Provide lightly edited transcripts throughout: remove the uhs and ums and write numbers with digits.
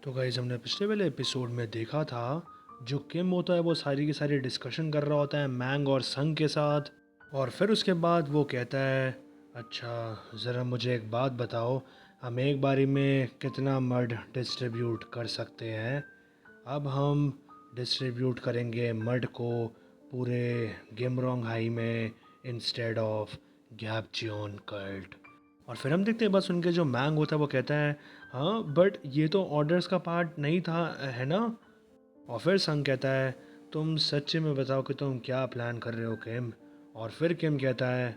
तो गाइस हमने पिछले वाले एपिसोड में देखा था जो किम होता है वो सारी की सारी डिस्कशन कर रहा होता है मैंग और संग के साथ। और फिर उसके बाद वो कहता है अच्छा ज़रा मुझे एक बात बताओ, हम एक बारी में कितना मड डिस्ट्रीब्यूट कर सकते हैं। अब हम डिस्ट्रीब्यूट करेंगे मड को पूरे गेमरोंग हाई में इंस्टेड ऑफ गैपचियोन कर्ट। और फिर हम देखते हैं बस उनके जो मैंग होता है वो कहता है हाँ बट ये तो ऑर्डर्स का पार्ट नहीं था, है ना। और फिर संग कहता है तुम सच्चे में बताओ कि तुम क्या प्लान कर रहे हो किम। और फिर किम कहता है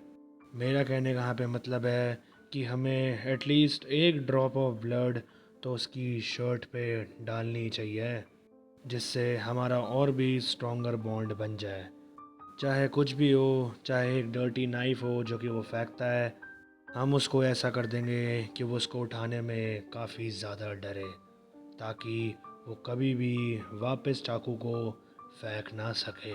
मेरा कहने का यहाँ पे मतलब है कि हमें एटलीस्ट एक ड्रॉप ऑफ ब्लड तो उसकी शर्ट पे डालनी चाहिए, जिससे हमारा और भी स्ट्रॉन्गर बॉन्ड बन जाए। चाहे कुछ भी हो, चाहे एक डर्टी नाइफ हो जो कि वो फेंकता है, हम उसको ऐसा कर देंगे कि वो उसको उठाने में काफ़ी ज़्यादा डरे, ताकि वो कभी भी वापस चाकू को फेंक ना सके।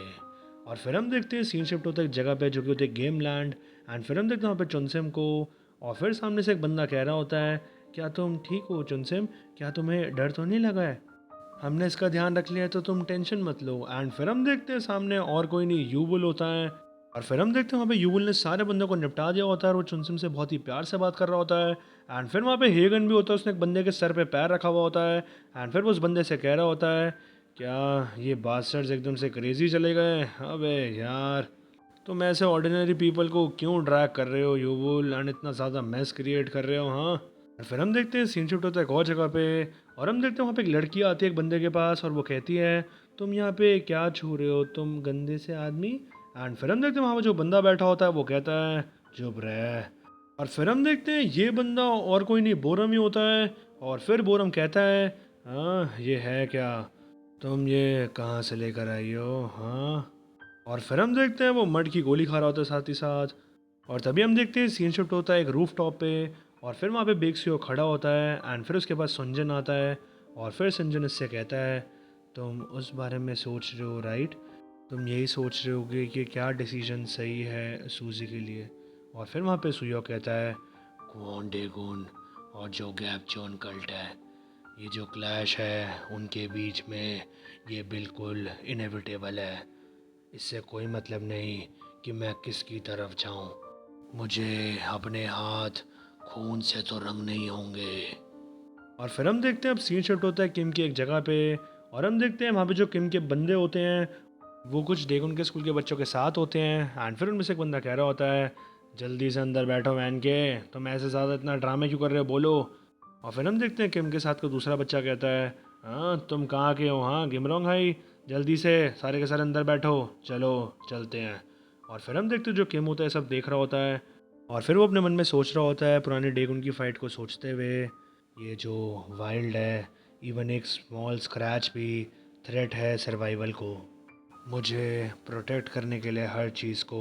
और फिर हम देखते हैं सीन शिफ्ट होता है एक जगह पे जो कि होती है गेम लैंड। एंड फिर हम देखते हैं वहाँ पे चुनसिम को। और फिर सामने से एक बंदा कह रहा होता है क्या तुम ठीक हो चुनसिम, क्या तुम्हें डर तो नहीं लगा है, हमने इसका ध्यान रख लिया है तो तुम टेंशन मत लो। एंड फिर हम देखते हैं सामने और कोई नहीं यूबुल होता है। और फिर हम देखते हैं वहाँ पे यूबुल ने सारे बंदों को निपटा दिया होता है और वो चुनसिम से बहुत ही प्यार से बात कर रहा होता है। एंड फिर वहाँ पे हेगन भी होता है, उसने एक बंदे के सर पे पैर रखा हुआ होता है। एंड फिर वो उस बंदे से कह रहा होता है क्या ये बास्टर्स एकदम से क्रेजी चले गए, अबे यार तुम ऐसे ऑर्डिनरी पीपल को क्यों ड्रैग कर रहे हो यूबुल, एंड इतना ज़्यादा मैस क्रिएट कर रहे हो। हाँ और फिर हम देखते हैं सीन शिफ्ट होता है एक और जगह पे। और हम देखते हैं वहाँ पे एक लड़की आती है एक बंदे के पास और वो कहती है तुम यहाँ पे क्या छू रहे हो तुम गंदे से आदमी। एंड फिर हम देखते हैं वहाँ पे जो बंदा बैठा होता है वो कहता है चुप रह। और फिर हम देखते हैं ये बंदा और कोई नहीं बोरम ही होता है। और फिर बोरम कहता है हाँ ये है क्या, तुम ये कहाँ से लेकर आई हो हाँ। और फिर हम देखते हैं वो मड की गोली खा रहा होता है साथ ही साथ। और तभी हम देखते हैं सीन शिफ्ट होता है एक रूफ टॉप पे। और फिर वहाँ पे बेक्सियो खड़ा होता है एंड फिर उसके पास सुंजन आता है। और फिर सुंजन इससे कहता है तुम उस बारे में सोच रहे हो राइट, तुम यही सोच रहे होगे कि क्या डिसीजन सही है सूजी के लिए। और फिर वहाँ पे सुयो कहता है क्वॉन डेगुन और जो गैप जॉन कल्ट है, ये जो क्लैश है उनके बीच में ये बिल्कुल इनएविटेबल है। इससे कोई मतलब नहीं कि मैं किसकी तरफ जाऊं, मुझे अपने हाथ खून से तो रंग नहीं होंगे। और फिर हम देखते हैं अब सीन शिफ्ट होता है किम की एक जगह पे। और हम देखते हैं वहाँ पे जो किम के बंदे होते हैं वो कुछ डेगुन के स्कूल के बच्चों के साथ होते हैं। एंड फिर उनमें से एक बंदा कह रहा होता है जल्दी से अंदर बैठो वैन के, तुम ऐसे ज़्यादा इतना ड्रामे क्यों कर रहे हो बोलो। और फिर हम देखते हैं किम के साथ को दूसरा बच्चा कहता है हाँ तुम कहाँ के हो, हाँ गिमरोंग हाई, जल्दी से सारे के सारे अंदर बैठो, चलो चलते हैं। और फिर हम देखते हैं जो किम होता है सब देख रहा होता है। और फिर वो अपने मन में सोच रहा होता है पुराने डेगुन की फ़ाइट को सोचते हुए ये जो वाइल्ड है, इवन एक स्मॉल स्क्रैच भी थ्रेट है सर्वाइवल को। मुझे प्रोटेक्ट करने के लिए हर चीज़ को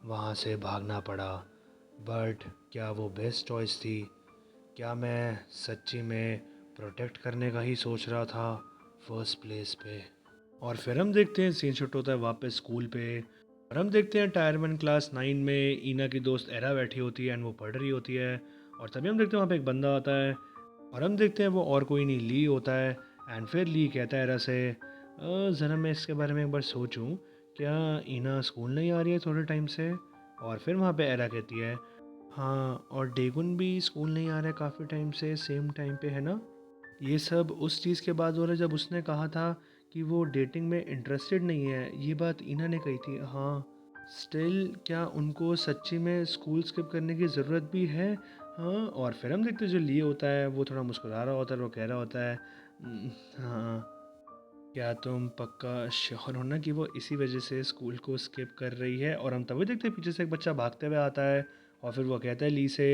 वहाँ से भागना पड़ा, बट क्या वो बेस्ट चॉइस थी, क्या मैं सच्ची में प्रोटेक्ट करने का ही सोच रहा था फर्स्ट प्लेस पे। और फिर हम देखते हैं सीन शिफ्ट होता है वापस स्कूल पे। और हम देखते हैं टायर 1 क्लास 9 में ईना की दोस्त एरा बैठी होती है एंड वो पढ़ रही होती है। और तभी हम देखते हैं वहाँ पे एक बंदा आता है और हम देखते हैं वो और कोई नहीं ली होता है। एंड फिर ली कहता है एरा से ज़रा मैं इसके बारे में एक बार सोचूं, क्या ईना स्कूल नहीं आ रही है थोड़े टाइम से। और फिर वहाँ पे एरा कहती है हाँ और डेगुन भी स्कूल नहीं आ रहा है काफ़ी टाइम से सेम टाइम पे, है ना। ये सब उस चीज़ के बाद हो रहा है जब उसने कहा था कि वो डेटिंग में इंटरेस्टेड नहीं है, ये बात इना ने कही थी हाँ। स्टिल क्या उनको सच्ची में स्कूल स्किप करने की ज़रूरत भी है। हाँ और फिर हम देखते हैं जो लिए होता है वो थोड़ा मुस्कुरा रहा होता है, वो कह रहा होता है हाँ क्या तुम पक्का श्योर हो ना कि वो इसी वजह से स्कूल को स्किप कर रही है। और हम तभी देखते हैं पीछे से एक बच्चा भागते हुए आता है और फिर वो कहता है ली से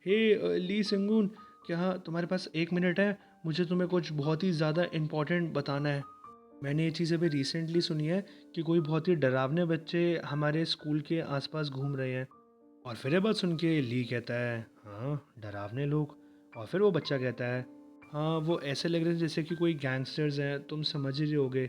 हे ली सिंगून, क्या तुम्हारे पास 1 मिनट है, मुझे तुम्हें कुछ बहुत ही ज़्यादा इम्पोर्टेंट बताना है। मैंने ये चीज़ अभी रिसेंटली सुनी है कि कोई बहुत ही डरावने बच्चे हमारे स्कूल के आसपास घूम रहे हैं। और फिर ये बात सुन के ली कहता है हाँ डरावने लोग। और फिर वो बच्चा कहता है हाँ वो ऐसे लग रहे हैं जैसे कि कोई गैंगस्टर्स हैं, तुम समझ ही रहे होगे।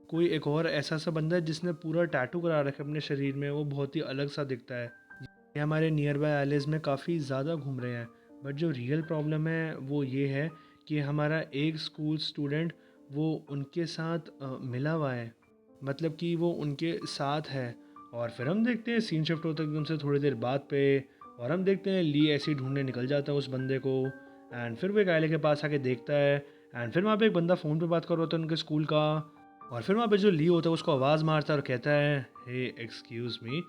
कोई एक और ऐसा सा बंदा है जिसने पूरा टैटू करा रखा है अपने शरीर में, वो बहुत ही अलग सा दिखता है। ये हमारे नियर बाय एलिज में काफ़ी ज़्यादा घूम रहे हैं। बट जो रियल प्रॉब्लम है वो ये है कि हमारा एक स्कूल स्टूडेंट वो उनके साथ मिला हुआ है, मतलब कि वो उनके साथ है। और फिर हम देखते हैं सीन शिफ्ट होता है एकदम से थोड़ी देर बाद पे, और हम देखते हैं ली ऐसे ही ढूंढने निकल जाता है उस बंदे को। एंड फिर वो एक आयले के पास आके देखता है, एंड फिर वहाँ पे एक बंदा फ़ोन पे बात कर रहा होता है उनके स्कूल का। और फिर वहाँ पे जो ली होता है उसको आवाज़ मारता है और कहता है, हे एक्सक्यूज़ मी।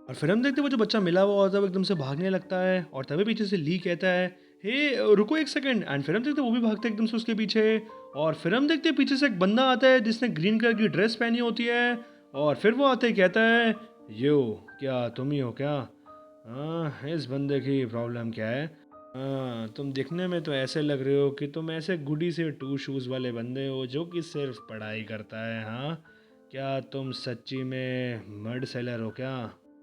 और फिर हम देखते हैं वो जो बच्चा मिला हुआ होता है वो एकदम से भागने लगता है, और तभी पीछे से ली कहता है, हे रुको एक सेकंड। एंड फिर हम देखते हैं वो भी भागते हैं एकदम से उसके पीछे। और फिर हम देखते हैं पीछे से एक बंदा आता है जिसने ग्रीन कलर की ड्रेस पहनी होती है, और फिर वो आते ही कहता है, यो क्या तुम ही हो क्या? इस बंदे की प्रॉब्लम क्या है? तुम दिखने में तो ऐसे लग रहे हो कि तुम ऐसे गुडी से टू शूज़ वाले बंदे हो जो कि सिर्फ पढ़ाई करता है। हाँ, क्या तुम सच्ची में मर्ड सेलर हो क्या?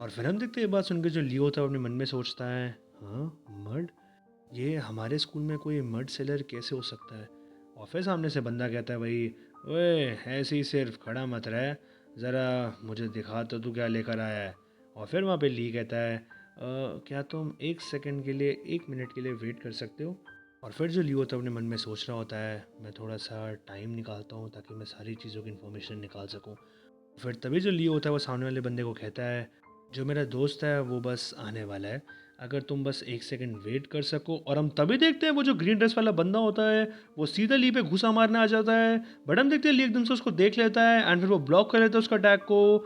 और फिर हम देखते हैं ये बात सुन के जो लियो होता है वो अपने मन में सोचता है, हाँ मर्ड, ये हमारे स्कूल में कोई मर्ड सेलर कैसे हो सकता है? और फिर सामने से बंदा कहता है, भाई ओए ऐसे ही सिर्फ खड़ा मत रह, ज़रा मुझे दिखा तो तू क्या लेकर आया है। और फिर वहाँ पे ली कहता है, क्या तुम एक सेकंड के लिए, एक मिनट के लिए वेट कर सकते हो? और फिर जो लियो होता है अपने मन में सोच रहा होता है, मैं थोड़ा सा टाइम निकालता हूँ ताकि मैं सारी चीज़ों की इन्फॉर्मेशन निकाल सकूँ। फिर तभी जो लियो होता है वो सामने वाले बंदे को कहता है, जो मेरा दोस्त है वो बस आने वाला है, अगर तुम बस एक सेकंड वेट कर सको। और हम तभी देखते हैं वो जो ग्रीन ड्रेस वाला बंदा होता है वो सीधा ली पे घुसा मारने आ जाता है। बट हम देखते हैं ली एकदम से उसको देख लेता है, एंड फिर वो ब्लॉक कर लेता है उसका अटैक को।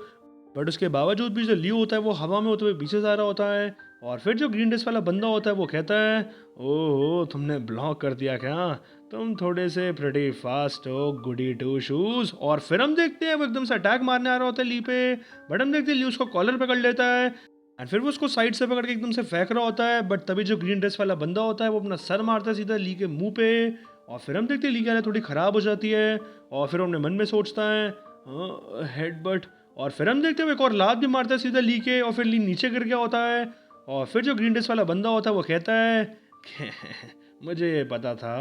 बट उसके बावजूद भी जो लियो होता है वो हवा में होते हुए पीछे जा रहा होता है। और फिर जो ग्रीन ड्रेस वाला बंदा होता है वो कहता है, ओहो तुमने ब्लॉक कर दिया क्या? तुम थोड़े से प्रेटी फास्ट हो गुडी टू शूज। और फिर हम देखते हैं वो एकदम से अटैक मारने आ रहा होता है ली पे। बट हम देखते हैं ली उसको कॉलर पकड़ लेता है, एंड फिर वो उसको साइड से पकड़ के एकदम से फेंक रहा होता है। बट तभी जो ग्रीन ड्रेस वाला बंदा होता है वो अपना सर मारता है सीधा ली के मुंह पे। और फिर हम देखते हैं ली की हालत थोड़ी ख़राब हो जाती है, और फिर वो अपने मन में सोचता है, हेड बट। और फिर हम देखते हैं वो एक और लात भी मारता है सीधा ली के, और फिर ली नीचे गिर गया होता है। और फिर जो ग्रीन ड्रेस वाला बंदा होता है वो कहता है, मुझे ये पता था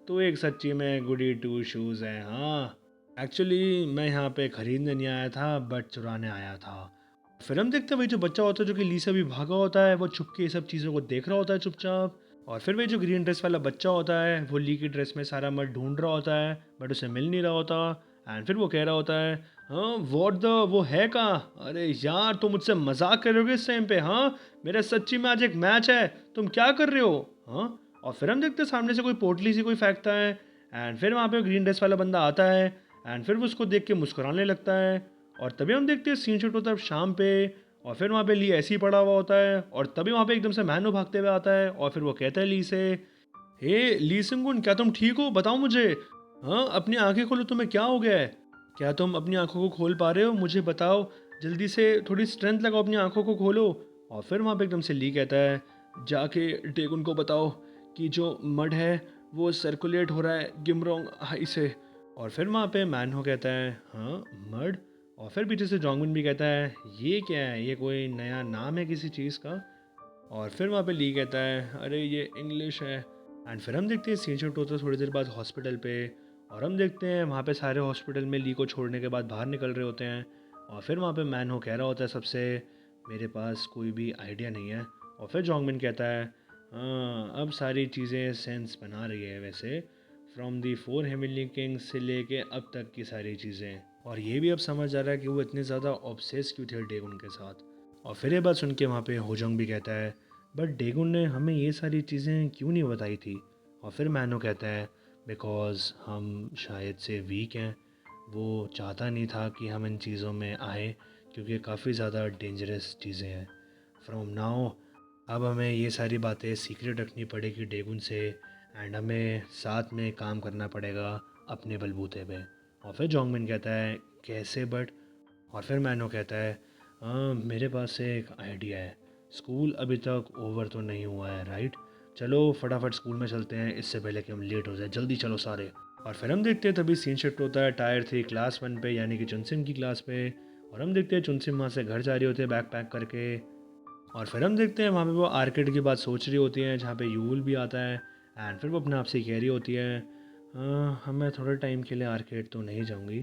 तो एक सच्ची में गुडी टू शूज़ है। हाँ, एक्चुअली मैं यहाँ पे ख़रीदने नहीं आया था बट चुराने आया था। फिर हम देखते हैं वही जो बच्चा होता है जो कि ली से भी भागा होता है, वो छुप के ये सब चीज़ों को देख रहा होता है चुपचाप। और फिर वही जो ग्रीन ड्रेस वाला बच्चा होता है वो ली की ड्रेस में सारा मड ढूंढ रहा होता है बट उसे मिल नहीं रहा होता। एंड फिर वो कह रहा होता है, हाँ वॉट द, वो है कहाँ? अरे यार तुम मुझसे मजाक कर रहे हो इस टाइम पे? हाँ, मेरा सच्ची में आज एक मैच है, तुम क्या कर रहे हो? हाँ। और फिर हम देखते हैं सामने से कोई पोटली सी कोई फेंकता है, एंड फिर वहाँ पे ग्रीन ड्रेस वाला बंदा आता है, एंड फिर वो उसको देख के मुस्कुराने लगता है। और तभी हम देखते हैं सीन शूट होता है शाम पे, और फिर वहाँ पे ली ऐसे ही पड़ा हुआ होता है। और तभी वहाँ पे एकदम से मैनो भागते हुए आता है, और फिर वो कहता है ली से, हे ली सिंगुन क्या तुम ठीक हो? बताओ मुझे। हाँ, अपनी आंखें खोलो, तुम्हें क्या हो गया है? क्या तुम अपनी आंखों को खोल पा रहे हो? मुझे बताओ, जल्दी से थोड़ी स्ट्रेंथ लगाओ, अपनी आंखों को खोलो। और फिर वहाँ पे एकदम से ली कहता है, जाके डेगुन को बताओ कि जो मड है वो सर्कुलेट हो रहा है गिमरोंग हाई से। और फिर वहाँ पे मैनहो कहता है, हाँ मड? और फिर पीछे से जोंगमिन भी कहता है, ये क्या है, ये कोई नया नाम है किसी चीज़ का? और फिर वहाँ पे ली कहता है, अरे ये इंग्लिश है। एंड फिर हम देखते हैं सीन शिफ्ट होता है थोड़ी देर बाद हॉस्पिटल पे, और हम देखते हैं वहाँ पे सारे हॉस्पिटल में ली को छोड़ने के बाद बाहर निकल रहे होते हैं। और फिर वहाँ पे मैन हो कह रहा होता है सबसे, मेरे पास कोई भी आइडिया नहीं है। और फिर जोंगमिन कहता है, हाँ अब सारी चीज़ें सेंस बना रही है वैसे, from the four heavenly Kings से लेके अब तक की सारी चीज़ें। और ये भी अब समझ आ रहा है कि वो इतने ज़्यादा ऑब्सेस क्यों थे डेगुन के साथ। और फिर ये बात सुन के वहाँ पे होजोंग भी कहता है, बट डेगुन ने हमें ये सारी चीज़ें क्यों नहीं बताई थी? और फिर मैनो कहता है, बिकॉज़ हम शायद से वीक हैं, वो चाहता नहीं था कि हम इन चीज़ों में आए क्योंकि काफ़ी ज़्यादा डेंजरस चीज़ें हैं। फ्रॉम नाउ अब हमें ये सारी बातें सीक्रेट रखनी पड़ेगी डेगुन से, एंड हमें साथ में काम करना पड़ेगा अपने बलबूते पे। और फिर जोंगमिन कहता है, कैसे बट? और फिर मैनो कहता है, हाँ मेरे पास एक आइडिया है, स्कूल अभी तक ओवर तो नहीं हुआ है राइट? चलो फटाफट स्कूल में चलते हैं इससे पहले कि हम लेट हो जाए, जल्दी चलो सारे। और फिर हम देखते हैं तभी सीन शिफ्ट होता है टायर 3 क्लास 1 पे, यानी कि चुनसिम की क्लास पे। और हम देखते हैं चुनसिम वहाँ से घर जा रही होती है बैग पैक करके। और फिर हम देखते हैं वहाँ पे वो आर्केड की बात सोच रही होती है जहाँ पे यूल भी आता है, एंड फिर वो अपने आप से ही कह रही होती है, हाँ मैं थोड़े टाइम के लिए आर्केड तो नहीं जाऊँगी,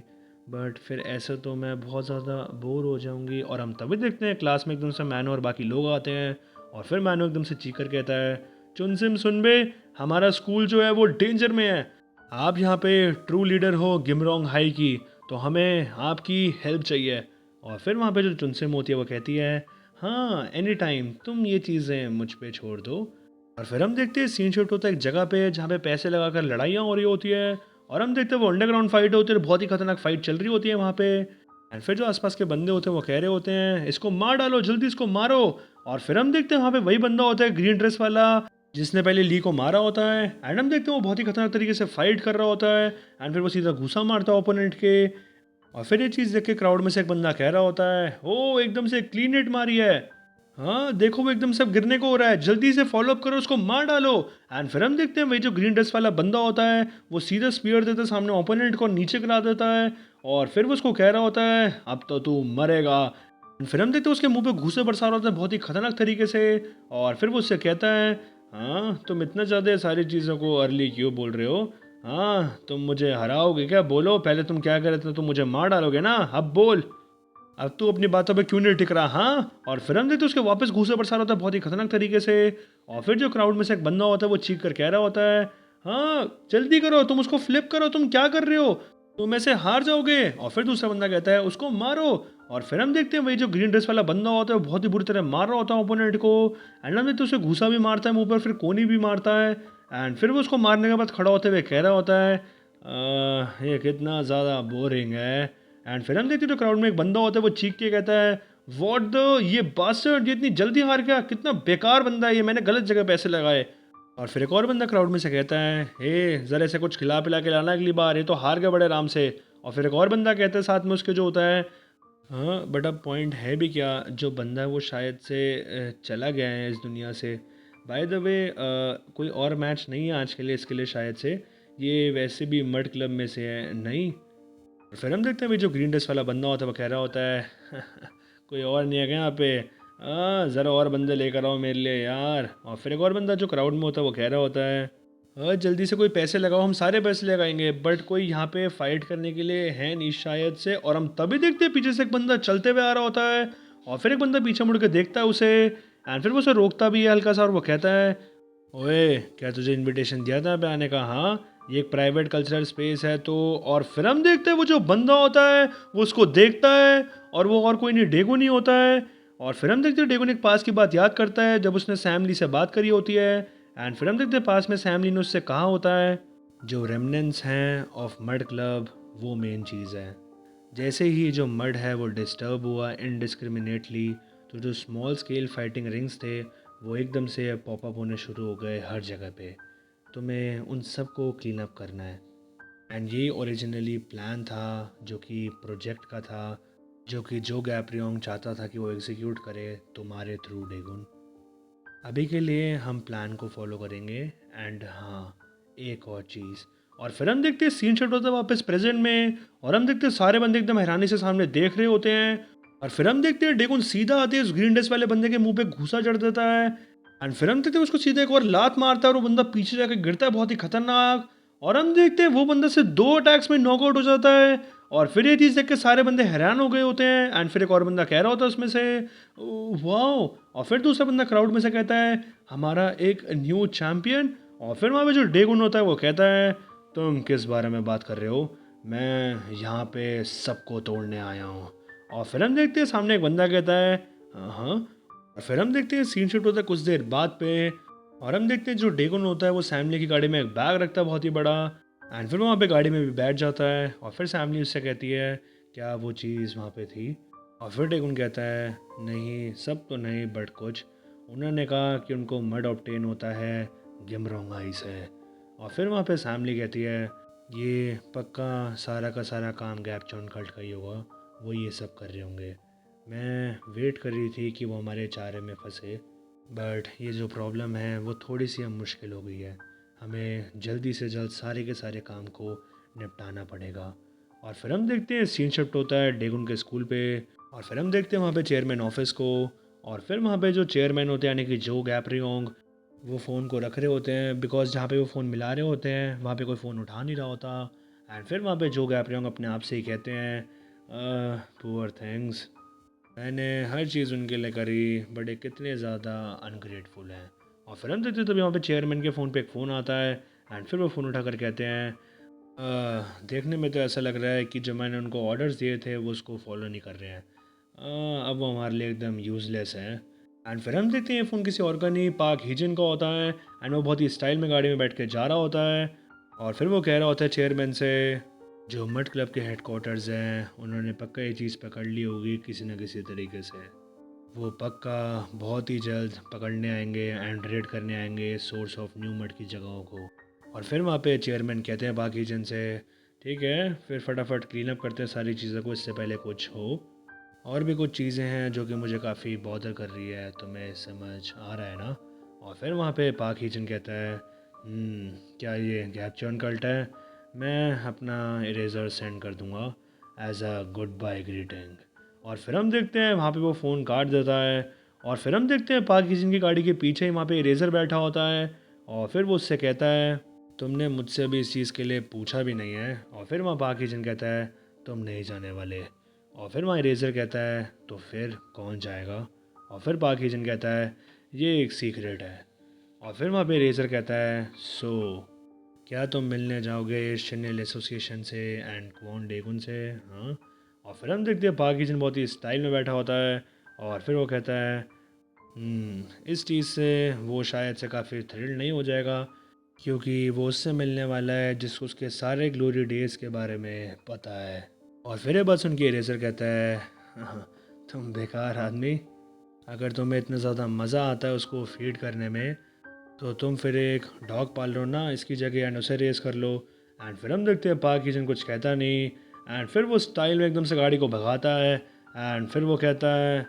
बट फिर ऐसे तो मैं बहुत ज़्यादा बोर हो जाऊँगी। और हम तभी देखते हैं क्लास में एकदम से मैनो और बाकी लोग आते हैं, और फिर मैनो एकदम से चीख कर कहता है, चुनसिम सुन बे, हमारा स्कूल जो है वो डेंजर में है, आप यहाँ पे ट्रू लीडर हो गिमरोंग हाई की, तो हमें आपकी हेल्प चाहिए। और फिर वहाँ पे जो चुनसिम होती है वो कहती है, हाँ एनी टाइम, तुम ये चीज़ें मुझ पे छोड़ दो। और फिर हम देखते हैं सीन शिफ्ट होता है एक जगह पे जहाँ पे पैसे लगाकर लड़ाइयाँ हो रही होती है। और हम देखते हैं वो अंडरग्राउंड फाइट होती है, बहुत ही खतरनाक फाइट चल रही होती है वहाँ पे। एंड फिर जो आसपास के बंदे होते हैं वो कह रहे होते हैं, इसको मार डालो, जल्दी इसको मारो। और फिर हम देखते हैं वहाँ पे वही बंदा होता है ग्रीन ड्रेस वाला, जिसने पहले ली को मारा होता है। एंड हम देखते हैं वो बहुत ही खतरनाक तरीके से फाइट कर रहा होता है। एंड फिर वो सीधा घुसा मारता है ओपोनेंट के। और फिर ये चीज़ देख के क्राउड में से एक बंदा कह रहा होता है, ओ एकदम से क्लीन हिट मारी है। हाँ देखो वो एकदम सब गिरने को हो रहा है, जल्दी से फॉलो अप करो, उसको मार डालो। एंड फिर हम देखते हैं वही जो ग्रीन ड्रेस वाला बंदा होता है वो सीधा स्पीयर देता है सामने ओपोनेंट को, नीचे गिरा देता है। और फिर वो उसको कह रहा होता है, अब तो तू मरेगा। फिर हम देखते हैं उसके मुंह पे घूंसे बरसा रहा होता है बहुत ही खतरनाक तरीके से। और फिर वो उससे कहता है, हाँ तुम इतना ज़्यादा सारी चीज़ों को अर्ली क्यों बोल रहे हो? हाँ तुम मुझे हराओगे क्या? बोलो पहले तुम क्या कर रहे थे, तुम मुझे मार डालोगे ना, अब बोल। अब तू अपनी बातों पे क्यों नहीं टिक रहा? हाँ। और फिर हम देखते हैं उसके वापस घूंसे बरसा रहा होता है बहुत ही खतरनाक तरीके से। और फिर जो क्राउड में से एक बंदा होता है वो चीख कर कह रहा होता है, हाँ जल्दी करो, तुम उसको फ्लिप करो, तुम क्या कर रहे हो, तुम ऐसे हार जाओगे। और फिर दूसरा बंदा कहता है, उसको मारो। और फिर हम देखते हैं वही जो ग्रीन ड्रेस वाला बंदा होता है वो बहुत ही बुरी तरह मार रहा होता है ओपोनेंट को। एंड हम देखते हैं उसे घूसा भी मारता है मुंह पर, फिर कोनी भी मारता है। एंड फिर वो उसको मारने के बाद खड़ा होते हुए कह रहा होता है, ये कितना ज़्यादा बोरिंग है। एंड फिर हम देखते हैं तो क्राउड में एक बंदा होता है वो चीख के कहता है, व्हाट द, ये बास्टर्ड, ये इतनी जल्दी हार गया, कितना बेकार बंदा है ये, मैंने गलत जगह पैसे लगाए। और फिर एक और बंदा क्राउड में से कहता है, हे ज़रा से कुछ खिला पिला के लाना अगली बार, ये तो हार गए बड़े आराम से। और फिर एक और बंदा कहता है साथ में उसके जो होता है, हाँ बट अब पॉइंट है भी क्या, जो बंदा है वो शायद से चला गया है इस दुनिया से। बाय द वे कोई और मैच नहीं है आज के लिए इसके लिए शायद से, ये वैसे भी मड क्लब में से है नहीं। और फिर हम देखते हैं भाई जो ग्रीन ड्रेस वाला बंदा होता है वो कह रहा होता है, कोई और नहीं है क्या यहाँ पे? ज़रा और बंदे लेकर आओ मेरे लिए यार। और फिर एक और बंदा जो क्राउड में होता है वो कह रहा होता है, जल्दी से कोई पैसे लगाओ, हम सारे पैसे लगाएंगे, बट कोई यहाँ पे फाइट करने के लिए है नहीं शायद से। और हम तभी देखते हैं पीछे से एक बंदा चलते हुए आ रहा होता है। और फिर एक बंदा पीछे मुड़ के देखता है उसे, एंड फिर वो उसे रोकता भी है हल्का सा, और वो कहता है, ओए क्या तुझे इनविटेशन दिया था यहाँ पे आने का? हाँ ये एक प्राइवेट कल्चरल स्पेस है तो। और फिर हम देखते हैं वो जो बंदा होता है वो उसको देखता है, और वो और कोई नहीं डेगो नहीं होता है। और फिर हम देखते हैं डेगो ने एक पास की बात याद करता है जब उसने सैम ली से बात करी होती है। एंड फिर हम देखते हैं पास में सैम ली ने उससे कहा होता है, जो रेमनेंट्स हैं ऑफ मड क्लब वो मेन चीज़ है। जैसे ही जो मड है वो डिस्टर्ब हुआ इनडिस्क्रिमिनेटली, तो जो स्मॉल स्केल फाइटिंग रिंग्स थे वो एकदम से पॉपअप होने शुरू हो गए हर जगह पे। तो मैं उन सब को क्लीन अप करना है। एंड ये ओरिजिनली प्लान था जो कि प्रोजेक्ट का था, जो कि जो गैप्रियोंग चाहता था कि वो एग्जीक्यूट करे तुम्हारे थ्रू डेगुन। अभी के लिए हम प्लान को फॉलो करेंगे। एंड हाँ एक और चीज़, और फिर हम देखते हैं सीन शॉट होता है वापस प्रेजेंट में, और हम देखते हैं सारे बंदे एकदम हैरानी से सामने देख रहे होते हैं। और फिर हम देखते हैं डेगुन सीधा आते हैं उस ग्रीन ड्रेस वाले बंदे के मुंह पे घूसा जड़ देता है। एंड फिर हम देखते हैं उसको सीधा एक और लात मारता है और वो बंदा पीछे जाकर गिरता है बहुत ही खतरनाक। और हम देखते हैं वो बंदा से 2 अटैक्स में नॉकआउट हो जाता है। और फिर ये चीज़ देख के सारे बंदे हैरान हो गए होते हैं। एंड फिर एक और बंदा कह रहा होता है उसमें से, वाओ। और फिर दूसरा बंदा क्राउड में से कहता है, हमारा एक न्यू चैम्पियन। और फिर वहाँ पे जो डेगुन होता है वो कहता है, तुम किस बारे में बात कर रहे हो? मैं यहाँ पे सबको तोड़ने आया हूँ। और फिर हम देखते हैं सामने एक बंदा कहता है, हाँ। और फिर हम देखते हैं सीन शूट होता है कुछ देर बाद पे, और हम देखते हैं जो डेगुन होता है वो सैमली की गाड़ी में एक बैग रखता है बहुत ही बड़ा। एंड फिर वहाँ पे गाड़ी में भी बैठ जाता है। और फिर सैमली उससे कहती है, क्या वो चीज़ वहाँ पे थी? और फिर डेगुन कहता है, नहीं सब तो नहीं बट कुछ। उन्होंने कहा कि उनको मड ऑब्टेन होता है गिमरोंगाई से। और फिर वहाँ पे सैमली कहती है, ये पक्का सारा का सारा काम गैप चौन कल्ट का ही होगा, वो ये सब कर रहे होंगे। मैं वेट कर रही थी कि वो हमारे चारे में फंसे, बट ये जो प्रॉब्लम है वो थोड़ी सी अब मुश्किल हो गई है। हमें जल्दी से जल्द सारे के सारे काम को निपटाना पड़ेगा। और फिर हम देखते हैं सीन शिफ्ट होता है डेगुन के स्कूल पे। और फिर हम देखते हैं वहाँ पे चेयरमैन ऑफिस को। और फिर वहाँ पे जो चेयरमैन होते हैं यानी कि जो गैप्रियोंग, वो फ़ोन को रख रहे होते हैं बिकॉज जहाँ पे वो फ़ोन मिला रहे होते हैं वहाँ पे कोई फ़ोन उठा नहीं रहा होता। एंड फिर वहाँ पे जो गैप्रियोंग अपने आप से ही कहते हैं, पुअर थिंग्स, मैंने हर चीज़ उनके लिए करी बट ये कितने ज़्यादा अनग्रेटफुल हैं। और फिर हम देखते हैं तभी वहाँ पे चेयरमैन के फ़ोन पे एक फ़ोन आता है। एंड फिर वो फ़ोन उठाकर कहते हैं, देखने में तो ऐसा लग रहा है कि जो मैंने उनको ऑर्डर्स दिए थे वो उसको फॉलो नहीं कर रहे हैं। अब वो हमारे लिए एकदम यूज़लेस हैं। एंड फिर हम देखते हैं फ़ोन किसी और का नहीं, पाक हीजन का होता है। एंड वो बहुत ही स्टाइल में गाड़ी में बैठ के जा रहा होता है। और फिर वो कह रहा होता है चेयरमैन से, जो मड क्लब के हेडक्वार्टर्स हैं उन्होंने पक्का ये चीज़ पकड़ ली होगी किसी न किसी तरीके से। वो पक्का बहुत ही जल्द पकड़ने आएंगे एंड रेड करने आएंगे सोर्स ऑफ न्यू मड की जगहों को। और फिर वहाँ पे चेयरमैन कहते हैं बाकी जन से, ठीक है फिर फटाफट क्लीन अप करते हैं सारी चीज़ों को, इससे पहले कुछ हो। और भी कुछ चीज़ें हैं जो कि मुझे काफ़ी बॉदर कर रही है, तुम्हें समझ आ रहा है ना। और फिर वहाँ पे पाक हीजन कहता है, क्या ये गैप चर्न कल्ट है? मैं अपना इरेज़र सेंड कर दूंगा as a goodbye greeting. और फिर हम देखते हैं वहाँ पे वो फ़ोन काट देता है। और फिर हम देखते हैं पाक हीजन की गाड़ी के पीछे ही वहाँ पे इरेज़र बैठा होता है। और फिर वो उससे कहता है, तुमने मुझसे अभी इस चीज़ के लिए पूछा भी नहीं है। और फिर वहाँ पाक हीजन कहता है, तुम नहीं जाने वाले। और फिर वहाँ इरेज़र कहता है, तो फिर कौन जाएगा? और फिर पाक हीजन कहता है, ये एक सीक्रेट है। और फिर वहाँ पे इरेज़र कहता है, सो क्या तुम मिलने जाओगे शनेल एसोसिएशन से एंड क्वॉन डेगुन से? हाँ। और फिर हम देखते हैं पाक हीजन बहुत ही स्टाइल में बैठा होता है। और फिर वो कहता है, इस चीज़ से वो शायद से काफ़ी थ्रिल नहीं हो जाएगा, क्योंकि वो उससे मिलने वाला है जिसको उसके सारे ग्लोरी डेज़ के बारे में पता है। और फिर ये बात सुन के इरेज़र कहता है, "हाँ, तुम बेकार आदमी, अगर तुम्हें इतना ज़्यादा मज़ा आता है उसको फीड करने में, तो तुम फिर एक डॉग पाल लो ना इसकी जगह एंड उसे रेस कर लो।" एंड फिर हम देखते हैं पाक हीजन कुछ कहता नहीं। एंड फिर वो स्टाइल में एकदम से गाड़ी को भगाता है। एंड फिर वो कहता है,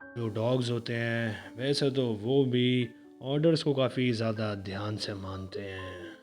जो डॉग्स होते हैं वैसे तो वो भी ऑर्डर्स को काफ़ी ज़्यादा ध्यान से मानते हैं।